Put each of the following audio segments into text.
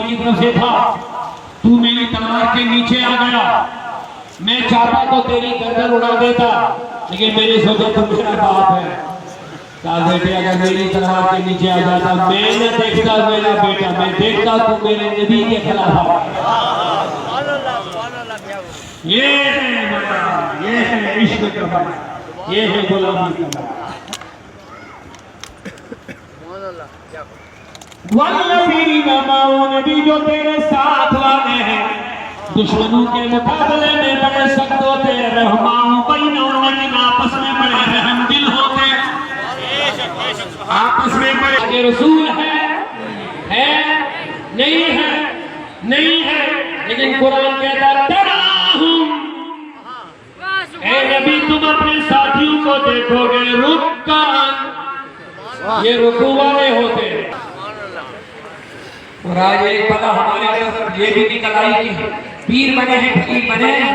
की तरफ से था, तू मेरी तलवार के नीचे आ गया, मैं चाहता तो तेरी गर्दन उड़ा देता, लेकिन मैंने सोचा तू मेरा बाप है। कहा बेटे अगर मेरी तलवार के नीचे आ जाता, मैं न देखता मेरा बेटा, मैं देखता तू मेरे नबी के खिलाफ। ये है इश्क का मजा, ये है गुलामी का मजा। वल्लज़ीना माअहू, नबी जो तेरे साथ वाले हैं, दुश्मनों के मुकाबले में बड़े सख्त होते, रहमाओ बैनहुम, आपस में बड़े रहमदिल होते, आपस में बड़े। आगे रसूल है नहीं है, नहीं है, लेकिन कुरान कहता तराहुम, ऐ नबी तुम अपने साथियों को देखोगे रुक्कान, ये रुकू वाले होते हैं। और आज एक पता हमारे तरफ ये भी निकल आई कि पीर बने हैं, फकीर बने हैं,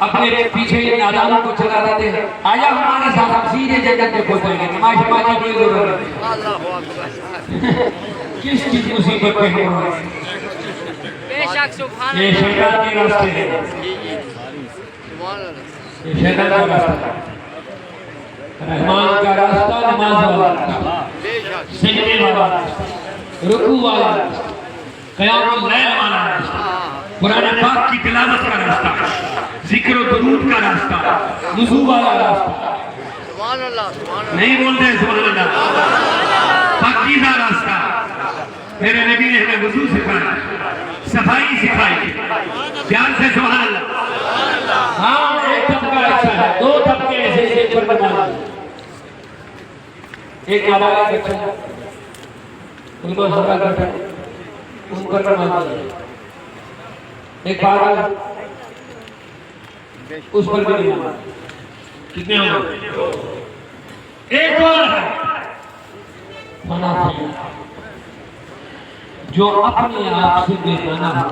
अपने पीछे नादानों को चला देते हैं। आजा हमारे साथ हम सीधे जगत में पहुंचेंगे, नमाज की कोई जरूरत नहीं। किस चीज मुसीबत पे हो, ये शैतान के रास्ते हैं, ये शैतान का रास्ता है। रहमान का रास्ता नमाज वाला, सजदे वाला, रुकू वाला, क़यामुल लैल वाला रास्ता, कुरान पाक की तिलावत का रास्ता, जिक्र और दुरूद का रास्ता, वुज़ू वाला रास्ता। नहीं बोलते सुभान अल्लाह। पाकीज़ा रास्ता, मेरे नबी ने हमें वुज़ू सिखाया, सफाई सिखाई, ध्यान से सुभान अल्लाह। हाँ, एक तबका अच्छा है, दो तबके ऐसे पर नमाज, एक नाबालिग बच्चा है, उनको सजा करता है, उन पर नमाज, एक पागल, उस पर भी नमाज। कितने होंगे? एक और है मुनाफिक, जो अपने आप से बेगाना हो,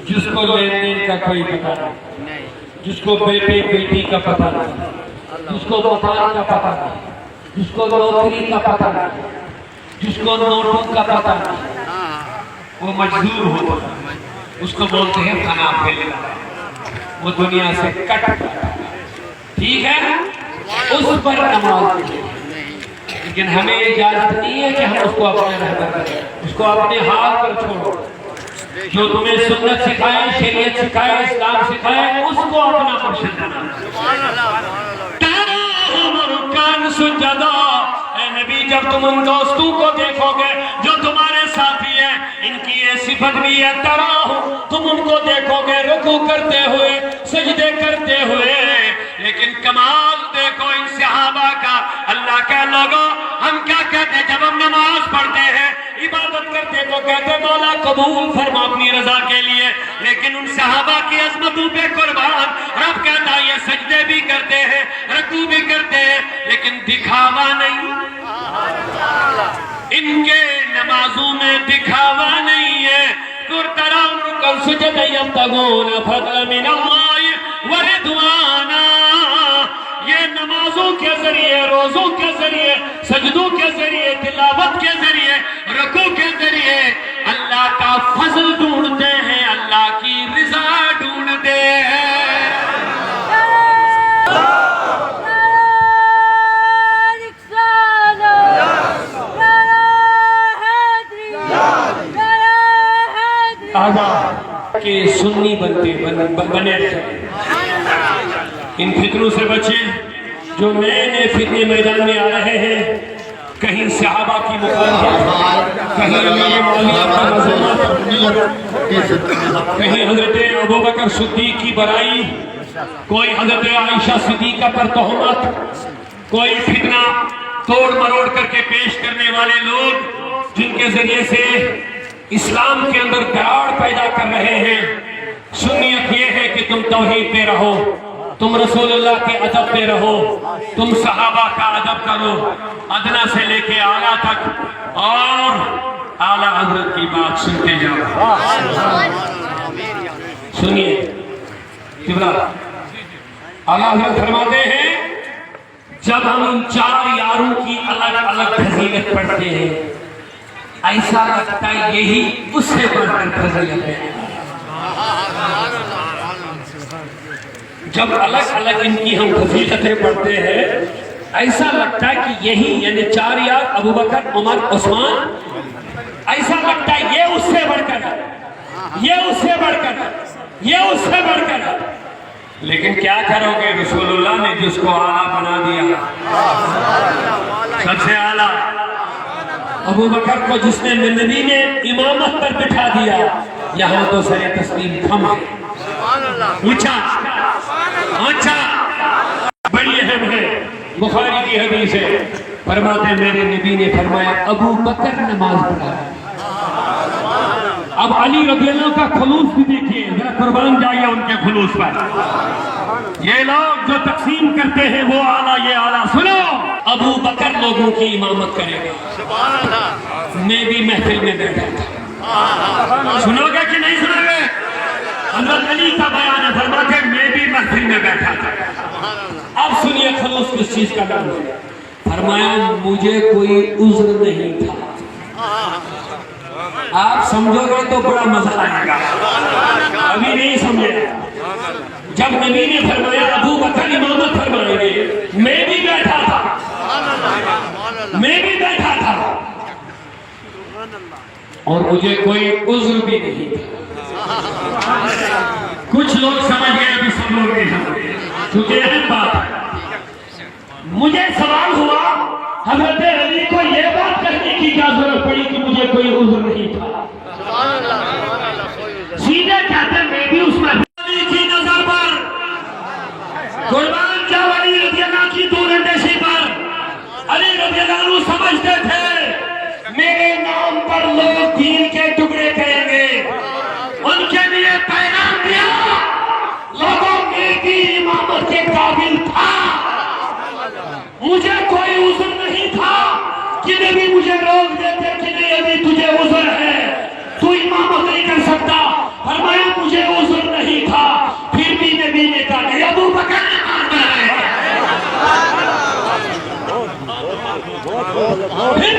जिसको लेन देन का कोई पता नहीं, जिसको बेटे बेटी का पता नहीं, जिसको मकान का पता नहीं, जिसको नौकरी का पता नहीं, जिसको नोटों का पता नहीं, वो मजदूर होता है, उसको बोलते हैं मुनाफिक। वो दुनिया से कट, ठीक है, उस पर नमाज, लेकिन हमें इजाजत नहीं है कि हम उसको अपने रहबर करें, उसको अपने हाल पर छोड़ो। जो तुम्हें सुन्नत सिखाए, शरीयत सिखाए, इस्लाम सिखाए, उसको अपना मुर्शिद बनाओ। सुजदा, ऐ नबी जब तुम उन दोस्तों को देखोगे जो तुम्हारे साथी हैं, इनकी ये सिफत भी है तराहु, तुम उनको देखोगे रुकू करते हुए, सजदे करते हुए, लेकिन कमाल देखो इन सहाबा का। अल्लाह के लोगों, हम क्या कहते जब हम नमाज पढ़ते हैं, इबादत करते तो कहते मौला कबूल फरमा अपनी रजा के लिए, लेकिन उन सहाबा की अजमतों पे कुर्बान रब कहता ये सजदे भी करते हैं, रुकू भी करते हैं, लेकिन दिखावा नहीं। इनके नमाजों में दिखावा नहीं है। ये नमाजों के जरिए, रोजों के जरिए, सजदों के जरिए, तिलावत के जरिए, रुकू के जरिए अल्लाह का फजल ढूंढते हैं, अल्लाह की रिजा ढूंढते हैं। के सुन्नी बने इन फितनों से बचे जो नए नए फितने मैदान में आ रहे हैं। कहीं सहाबा की मुखालफत, कहीं अमीर मौलवियों का मज़म्मत, कहीं हजरत अबू बकर सिद्दीक की बड़ाई, कोई हजरत आयशा सिद्दीका पर तोहमत, कोई फितना तोड़ मरोड़ करके पेश करने वाले लोग जिनके जरिए से इस्लाम के अंदर दरार पैदा कर रहे हैं। सुन्नियत ये है कि तुम तौहीद पे रहो, तुम रसूलुल्लाह के अदब पे रहो, तुम सहाबा का अदब करो, अदना से लेके आला तक, और आला हजरत की बात सुनते जाओ। सुनिए किबला, आला हजरत फरमाते हैं जब हम इन चार यारों की अलग अलग फजीलत पढ़ते हैं, ایسا لگتا ہے یہی اس سے بڑھ کر فضیلت ہے۔ جب الگ الگ ان کی ہم فضیلتیں پڑھتے ہیں ایسا لگتا ہے کہ یہی یعنی 4 یار ابو بکر عمر عثمان، ایسا لگتا ہے یہ اس سے بڑھ کر ہے، یہ اس سے بڑھ کر ہے، یہ اس سے بڑھ کر ہے۔ لیکن کیا کرو گے، رسول اللہ نے جس کو اعلیٰ بنا دیا، سب سے اعلیٰ ابو بکر کو جس نے نبی نے امامت پر بٹھا دیا، یہاں تو سر تسلیم تھم ہے، اونچا اونچا، بڑی اہم ہے۔ بخاری کی حدیث ہے، فرماتے ہیں میرے نبی نے فرمایا ابو بکر نماز پڑھا۔ اب علی رضی اللہ کا خلوص بھی دیکھیے، ذرا قربان جائیے ان کے خلوص پر۔ یہ لوگ جو تقسیم کرتے ہیں وہ اعلیٰ یہ اعلیٰ، سنو ابو بکر لوگوں کی امامت کرے گا، میں بھی محفل میں بیٹھا تھا، سنو گے کہ نہیں سنو گے؟ حضرت علی کا بیان ہے، فرماتے ہیں میں بھی محفل میں بیٹھا تھا۔ اب سنیے خلوص کس چیز کا نام ہے، فرمایا مجھے کوئی عذر نہیں تھا۔ آپ سمجھو گے تو بڑا مزہ آئے گا، ابھی نہیں سمجھے۔ جب نبی نے فرمایا ابو بکر امامت فرمائیں گے، میں بھی بیٹھا تھا، میں بھی بیٹھا تھا اور مجھے کوئی عذر بھی نہیں تھا۔ کچھ لوگ سمجھ گئے، ابھی سب لوگ نہیں سمجھے، کیونکہ اہم بات ہے۔ مجھے سوال ہوا حضرت علی کو یہ بات کہنے کی کیا ضرورت پڑی کہ مجھے کوئی عذر نہیں تھا؟ سیدھے کہتے میں بھی اس میں علی کی نظر پر، قربان جاؤ علی رضی اللہ کی دور اندیشی پر، علی رضی اللہ عنہ سمجھتے تھے میرے نام پر لوگ دین کے ٹکڑے کریں گے، ان کے لیے پیغام دیا لوگوں میں بھی امامت کے قابل تھا، مجھے کوئی عذر نہیں تھا کہ نبی مجھے روک دیتے کہ نہیں ابھی تجھے عذر ہے، تو امامت نہیں کر سکتا، فرمایا مجھے عذر نہیں تھا، پھر بھی نبی نے کہا کہ ابو بکر نماز پڑھائے، پھر